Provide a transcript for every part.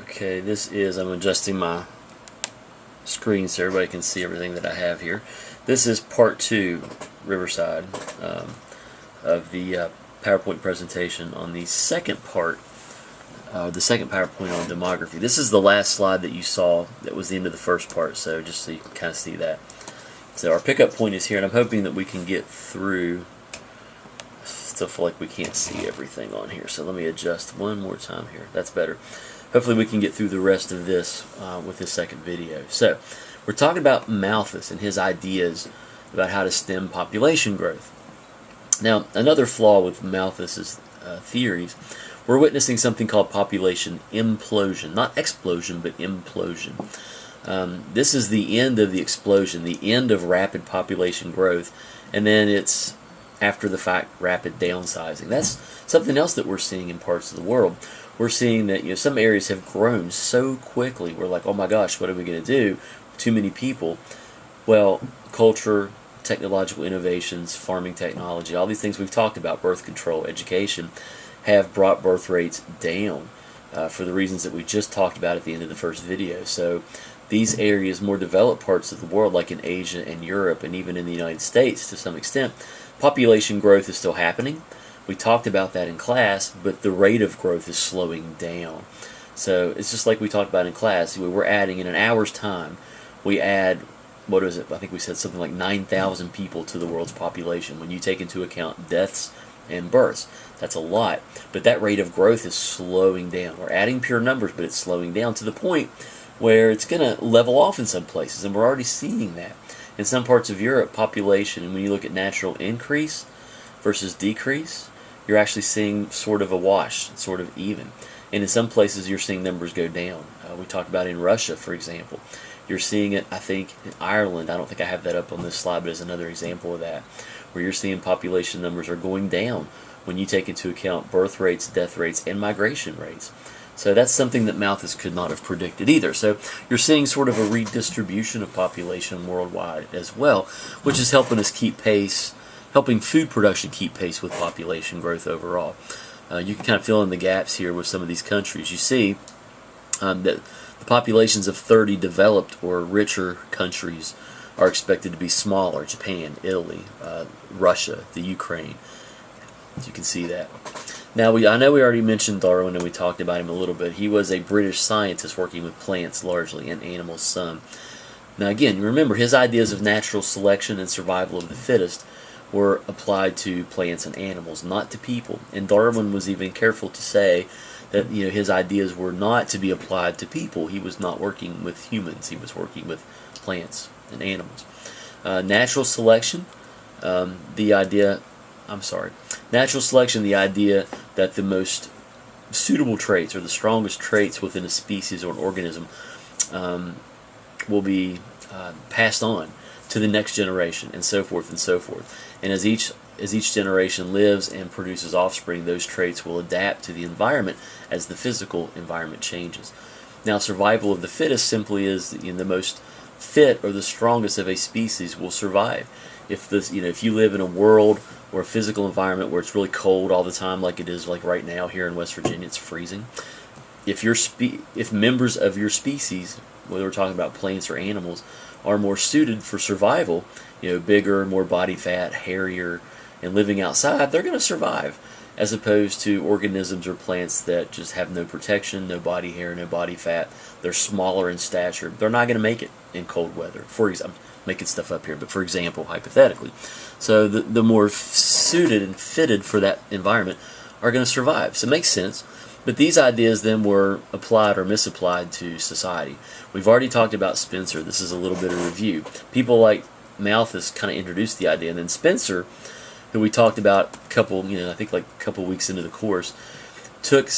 Okay, I'm adjusting my screen so everybody can see everything that I have here. This is part 2, Riverside, of the PowerPoint presentation on the second part, the second PowerPoint on demography. This is the last slide that you saw that was the end of the first part, so just so you can kind of see that. So our pickup point is here, and I'm hoping that we can get through. Still feel like we can't see everything on here, so let me adjust one more time here. That's better. Hopefully we can get through the rest of this with this second video. So we're talking about Malthus and his ideas about how to stem population growth. Now, another flaw with Malthus's theories, we're witnessing something called population implosion. Not explosion, but implosion. This is the end of the explosion, the end of rapid population growth, and then it's after the fact rapid downsizing. That's something else that we're seeing in parts of the world. We're seeing that some areas have grown so quickly. We're like, oh my gosh, what are we going to do? Too many people. Well, culture, technological innovations, farming technology, all these things we've talked about, birth control, education, have brought birth rates down for the reasons that we just talked about at the end of the first video. So these areas, more developed parts of the world, like in Asia and Europe and even in the United States to some extent, population growth is still happening. We talked about that in class, but the rate of growth is slowing down. So it's just like we talked about in class. We're adding, in an hour's time, we add, what is it? I think we said something like 9,000 people to the world's population when you take into account deaths and births. That's a lot. But that rate of growth is slowing down. We're adding pure numbers, but it's slowing down to the point where it's going to level off in some places, and we're already seeing that. In some parts of Europe, population, and when you look at natural increase versus decrease, you're actually seeing sort of a wash, sort of even. And in some places, you're seeing numbers go down. We talked about in Russia, for example. You're seeing it, I think, in Ireland. I don't think I have that up on this slide, but it's another example of that, where you're seeing population numbers are going down when you take into account birth rates, death rates, and migration rates. So that's something that Malthus could not have predicted either. So you're seeing sort of a redistribution of population worldwide as well, which is helping us keep pace, helping food production keep pace with population growth overall. You can kind of fill in the gaps here with some of these countries. You see that the populations of 30 developed or richer countries are expected to be smaller. Japan, Italy, Russia, the Ukraine. As you can see that. Now, I know we already mentioned Darwin and we talked about him a little bit. He was a British scientist working with plants largely and animals some. Now again, remember his ideas of natural selection and survival of the fittest were applied to plants and animals, not to people. And Darwin was even careful to say that his ideas were not to be applied to people. He was not working with humans. He was working with plants and animals. Natural selection, natural selection, the idea that the most suitable traits or the strongest traits within a species or an organism will be passed on to the next generation, and so forth and so forth. And as each generation lives and produces offspring, those traits will adapt to the environment as the physical environment changes. Now, survival of the fittest simply is the most fit or the strongest of a species will survive. If you live in a world or a physical environment where it's really cold all the time, like it is like right now here in West Virginia, it's freezing. If members of your species, whether we're talking about plants or animals, are more suited for survival, bigger, more body fat, hairier, and living outside, they're going to survive, as opposed to organisms or plants that just have no protection, no body hair, no body fat. They're smaller in stature. They're not going to make it in cold weather. For example, I'm making stuff up here, but for example, hypothetically. So the more suited and fitted for that environment are going to survive. So it makes sense. But these ideas then were applied or misapplied to society. We've already talked about Spencer. This is a little bit of review. People like Malthus kind of introduced the idea, and then Spencer, who we talked about I think like a couple weeks into the course, took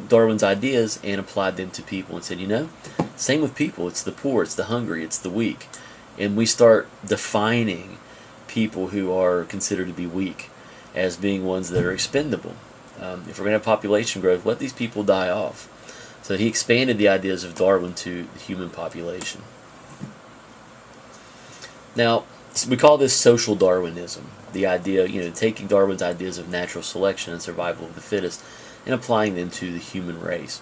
Darwin's ideas and applied them to people and said, same with people. It's the poor, it's the hungry, it's the weak. And we start defining people who are considered to be weak as being ones that are expendable. If we're going to have population growth, let these people die off. So he expanded the ideas of Darwin to the human population. Now, we call this social Darwinism. The idea, taking Darwin's ideas of natural selection and survival of the fittest and applying them to the human race.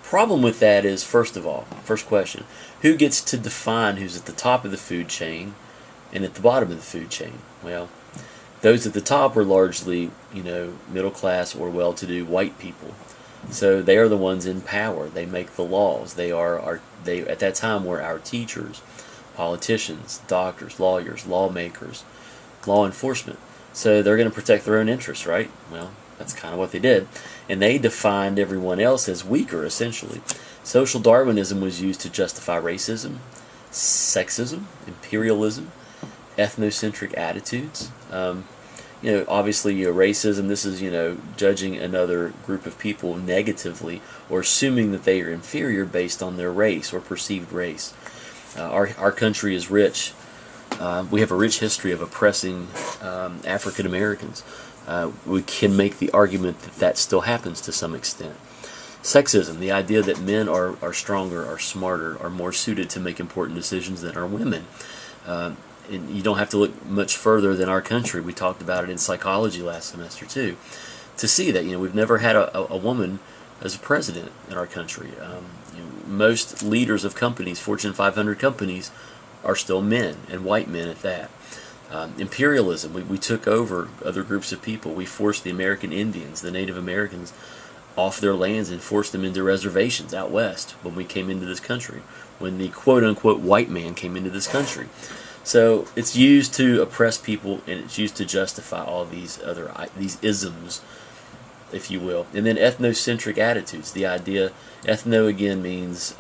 Problem with that is, first of all, first question, who gets to define who's at the top of the food chain and at the bottom of the food chain? Well, those at the top are largely, middle class or well-to-do white people. So they are the ones in power. They make the laws. They at that time were our teachers, politicians, doctors, lawyers, lawmakers, law enforcement. So they're going to protect their own interests, right? Well, that's kind of what they did. And they defined everyone else as weaker, essentially. Social Darwinism was used to justify racism, sexism, imperialism, ethnocentric attitudes. Obviously, racism, this is, judging another group of people negatively or assuming that they are inferior based on their race or perceived race. Our country is rich. We have a rich history of oppressing African Americans. We can make the argument that that still happens to some extent. Sexism, the idea that men are stronger, are smarter, are more suited to make important decisions than are women. And you don't have to look much further than our country. We talked about it in psychology last semester too, to see that we've never had a woman as a president in our country. Most leaders of companies, Fortune 500 companies, are still men, and white men at that. Imperialism, we took over other groups of people. We forced the American Indians, the Native Americans, off their lands and forced them into reservations out west when we came into this country, when the quote-unquote white man came into this country. So it's used to oppress people, and it's used to justify all these isms, if you will. And then ethnocentric attitudes, the idea, ethno again means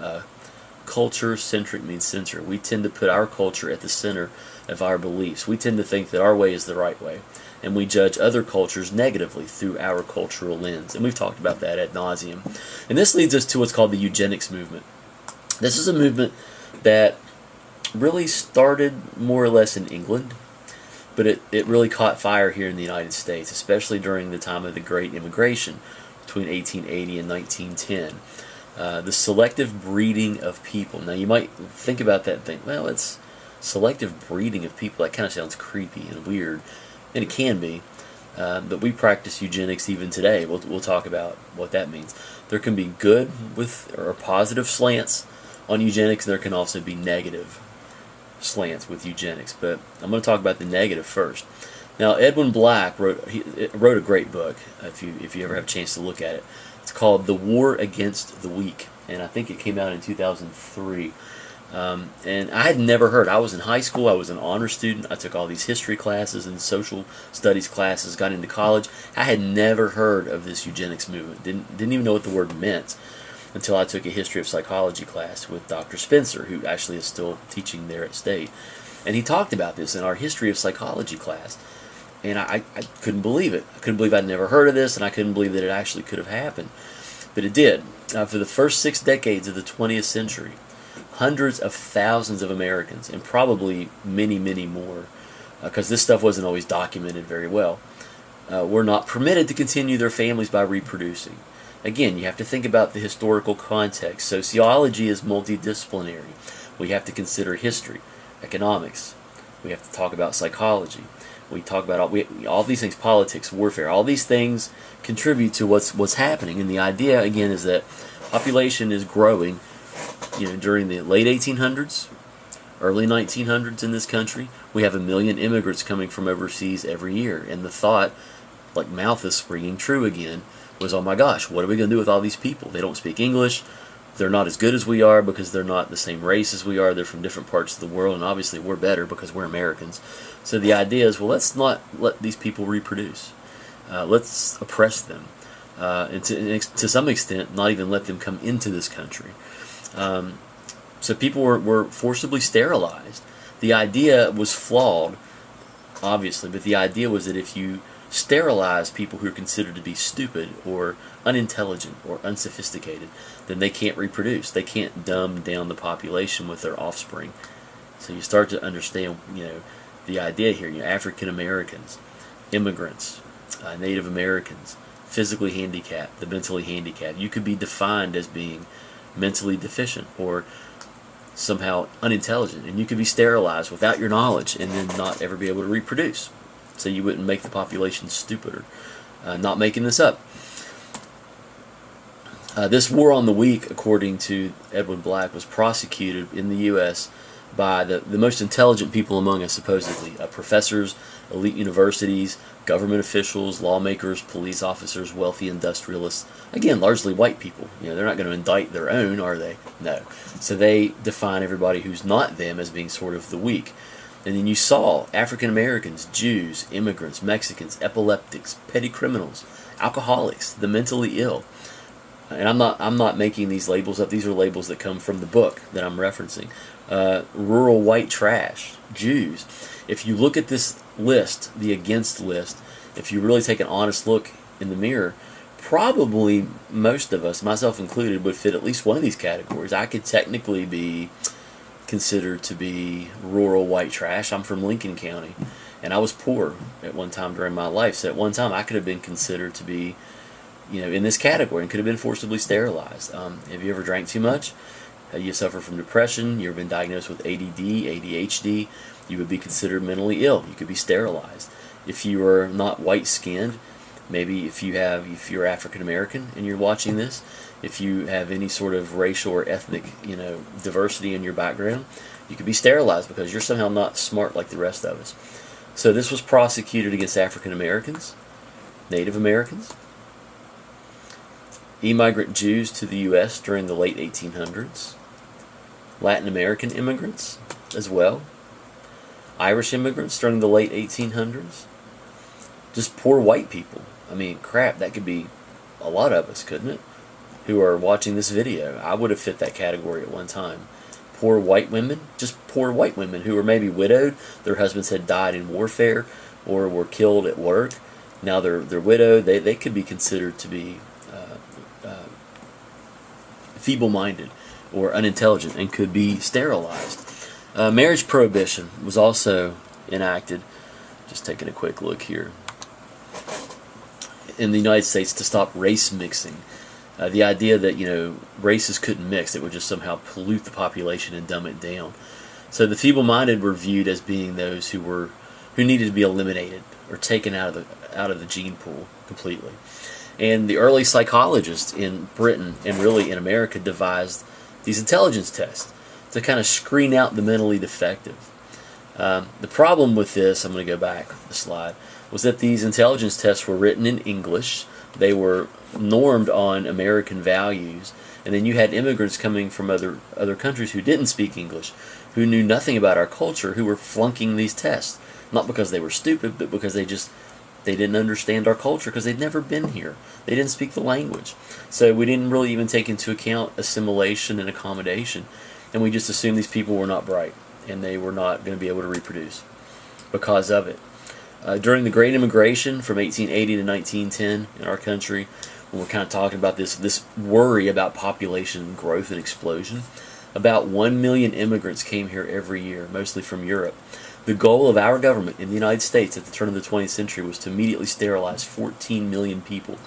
culture, centric means center. We tend to put our culture at the center of our beliefs. We tend to think that our way is the right way, and we judge other cultures negatively through our cultural lens. And we've talked about that ad nauseum. And this leads us to what's called the eugenics movement. This is a movement that really started more or less in England, but it really caught fire here in the United States, especially during the time of the Great Immigration between 1880 and 1910. The selective breeding of people. Now you might think about that and think, well, it's selective breeding of people. That kind of sounds creepy and weird, and it can be. But we practice eugenics even today. We'll talk about what that means. There can be good or positive slants on eugenics, and there can also be negative slants with eugenics. But I'm going to talk about the negative first. Now, Edwin Black wrote a great book. If you ever have a chance to look at it, it's called "The War Against the Weak," and I think it came out in 2003. And I had never heard. I was in high school. I was an honor student. I took all these history classes and social studies classes. Got into college. I had never heard of this eugenics movement. Didn't even know what the word meant until I took a history of psychology class with Dr. Spencer, who actually is still teaching there at State. And he talked about this in our history of psychology class. And I couldn't believe it. I couldn't believe I'd never heard of this, and I couldn't believe that it actually could have happened. But it did. For the first 6 decades of the 20th century, hundreds of thousands of Americans, and probably many, many more, because this stuff wasn't always documented very well, were not permitted to continue their families by reproducing. Again, you have to think about the historical context. Sociology is multidisciplinary. We have to consider history, economics. We have to talk about psychology. We talk about all these things, politics, warfare. All these things contribute to what's happening. And the idea, again, is that population is growing. During the late 1800s, early 1900s in this country, we have 1 million immigrants coming from overseas every year. And the thought, like Malthus springing true again, was, oh my gosh, what are we going to do with all these people? They don't speak English. They're not as good as we are because they're not the same race as we are. They're from different parts of the world, and obviously we're better because we're Americans. So the idea is, well, let's not let these people reproduce. Let's oppress them. And to some extent, not even let them come into this country. So people were forcibly sterilized. The idea was flawed, obviously, but the idea was that if you sterilize people who are considered to be stupid or unintelligent or unsophisticated, then they can't reproduce. They can't dumb down the population with their offspring. So you start to understand, the idea here. African Americans, immigrants, Native Americans, physically handicapped, the mentally handicapped. You could be defined as being mentally deficient or somehow unintelligent, and you could be sterilized without your knowledge and then not ever be able to reproduce. So you wouldn't make the population stupider. Not making this up. This war on the weak, according to Edwin Black, was prosecuted in the U.S. by the most intelligent people among us, supposedly. Professors, elite universities, government officials, lawmakers, police officers, wealthy industrialists. Again, largely white people. They're not going to indict their own, are they? No. So they define everybody who's not them as being sort of the weak. And then you saw African Americans, Jews, immigrants, Mexicans, epileptics, petty criminals, alcoholics, the mentally ill. And I'm not making these labels up. These are labels that come from the book that I'm referencing. Rural white trash, Jews. If you look at this list, the against list, if you really take an honest look in the mirror, probably most of us, myself included, would fit at least one of these categories. I could technically be considered to be rural white trash. I'm from Lincoln County, and I was poor at one time during my life. So at one time I could have been considered to be in this category and could have been forcibly sterilized. Have you ever drank too much? You suffer from depression, you've been diagnosed with ADD, ADHD, you would be considered mentally ill. You could be sterilized. If you are not white-skinned, maybe if you're African American and you're watching this, if you have any sort of racial or ethnic, diversity in your background, you could be sterilized because you're somehow not smart like the rest of us. So this was prosecuted against African Americans, Native Americans, immigrant Jews to the U.S. during the late 1800s, Latin American immigrants as well, Irish immigrants during the late 1800s, just poor white people. I mean, crap, that could be a lot of us, couldn't it, who are watching this video. I would have fit that category at one time. Poor white women, just poor white women who were maybe widowed, their husbands had died in warfare or were killed at work. Now they're widowed. They could be considered to be feeble-minded or unintelligent and could be sterilized. Marriage prohibition was also enacted. Just taking a quick look here. In the United States to stop race mixing. The idea that races couldn't mix, it would just somehow pollute the population and dumb it down. So the feeble-minded were viewed as being those who needed to be eliminated or taken out of the gene pool completely. And the early psychologists in Britain and really in America devised these intelligence tests to kind of screen out the mentally defective. The problem with this, I'm going to go back a slide, was that these intelligence tests were written in English. They were normed on American values, and then you had immigrants coming from other countries who didn't speak English, who knew nothing about our culture, who were flunking these tests. Not because they were stupid, but because they didn't understand our culture because they'd never been here. They didn't speak the language. So we didn't really even take into account assimilation and accommodation. And we just assumed these people were not bright and they were not going to be able to reproduce because of it. During the Great Immigration from 1880 to 1910 in our country, when we're kind of talking about this worry about population growth and explosion, about 1 million immigrants came here every year, mostly from Europe. The goal of our government in the United States at the turn of the 20th century was to immediately sterilize 14 million people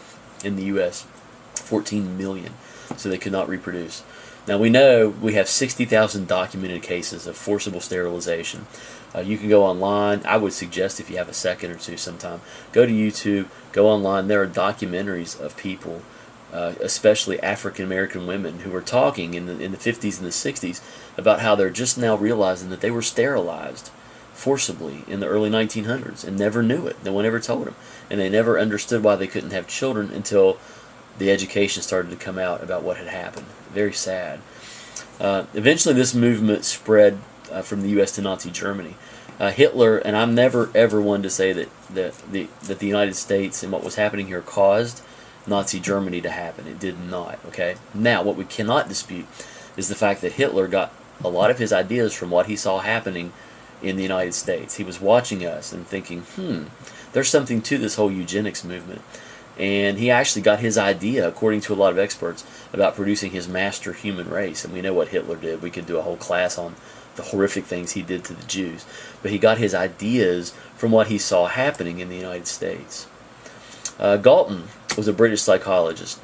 in the U.S. 14 million, so they could not reproduce. Now we know we have 60,000 documented cases of forcible sterilization. You can go online. I would suggest if you have a second or two sometime, go to YouTube, go online. There are documentaries of people, especially African American women, who were talking in the 50s and the 60s about how they're just now realizing that they were sterilized forcibly in the early 1900s and never knew it. No one ever told them. And they never understood why they couldn't have children until the education started to come out about what had happened. Very sad. Eventually this movement spread from the U.S. to Nazi Germany. Hitler, and I'm never ever one to say that the United States and what was happening here caused Nazi Germany to happen. It did not, okay? Now, what we cannot dispute is the fact that Hitler got a lot of his ideas from what he saw happening in the United States. He was watching us and thinking, there's something to this whole eugenics movement. And he actually got his idea, according to a lot of experts, about producing his master human race. And we know what Hitler did. We could do a whole class on the horrific things he did to the Jews. But he got his ideas from what he saw happening in the United States. Galton was a British psychologist.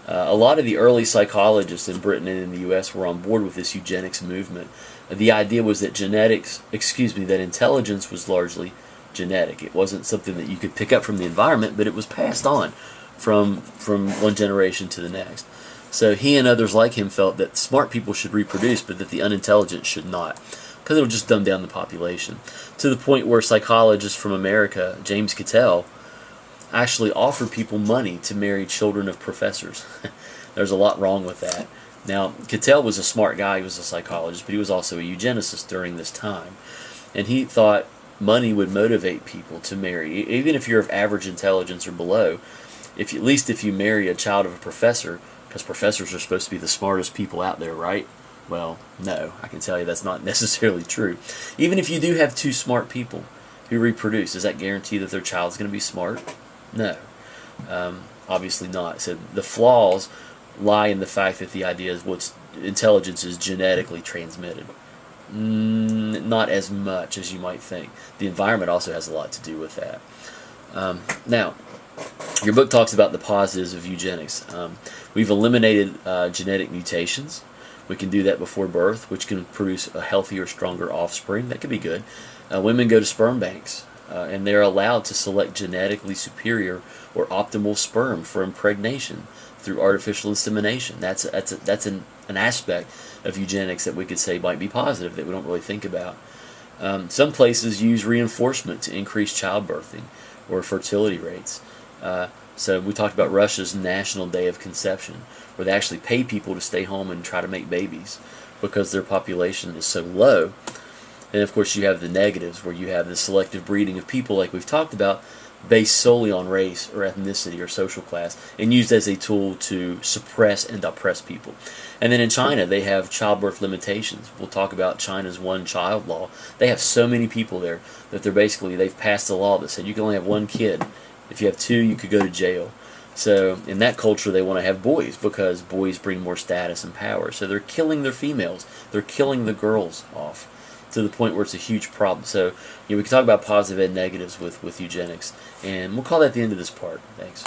A lot of the early psychologists in Britain and in the U.S. were on board with this eugenics movement. The idea was that that intelligence was largely genetic. It wasn't something that you could pick up from the environment, but it was passed on from one generation to the next. So he and others like him felt that smart people should reproduce, but that the unintelligent should not, because it'll just dumb down the population. To the point where psychologists from America, James Cattell, actually offered people money to marry children of professors. There's a lot wrong with that. Now, Cattell was a smart guy. He was a psychologist, but he was also a eugenicist during this time. And he thought money would motivate people to marry, even if you're of average intelligence or below. At least if you marry a child of a professor, because professors are supposed to be the smartest people out there, right? Well, no, I can tell you that's not necessarily true. Even if you do have two smart people who reproduce, does that guarantee that their child's going to be smart? No, obviously not. So the flaws lie in the fact that the idea is intelligence is genetically transmitted. Not as much as you might think. The environment also has a lot to do with that. Now, your book talks about the positives of eugenics. We've eliminated genetic mutations. We can do that before birth, which can produce a healthier, stronger offspring. That could be good. Women go to sperm banks, and they're allowed to select genetically superior or optimal sperm for impregnation through artificial insemination. That's an aspect of eugenics that we could say might be positive that we don't really think about. Some places use reinforcement to increase childbirthing or fertility rates. So we talked about Russia's National Day of Conception, where they actually pay people to stay home and try to make babies because their population is so low. And of course you have the negatives, where you have the selective breeding of people like we've talked about, based solely on race or ethnicity or social class, and used as a tool to suppress and oppress people. And then in China, they have childbirth limitations. We'll talk about China's one-child law. They have so many people there that they've passed a law that said you can only have one kid. If you have two, you could go to jail. So in that culture, they want to have boys because boys bring more status and power. So they're killing their females. They're killing the girls off to the point where it's a huge problem. So we can talk about positive and negatives with eugenics. And we'll call that the end of this part. Thanks.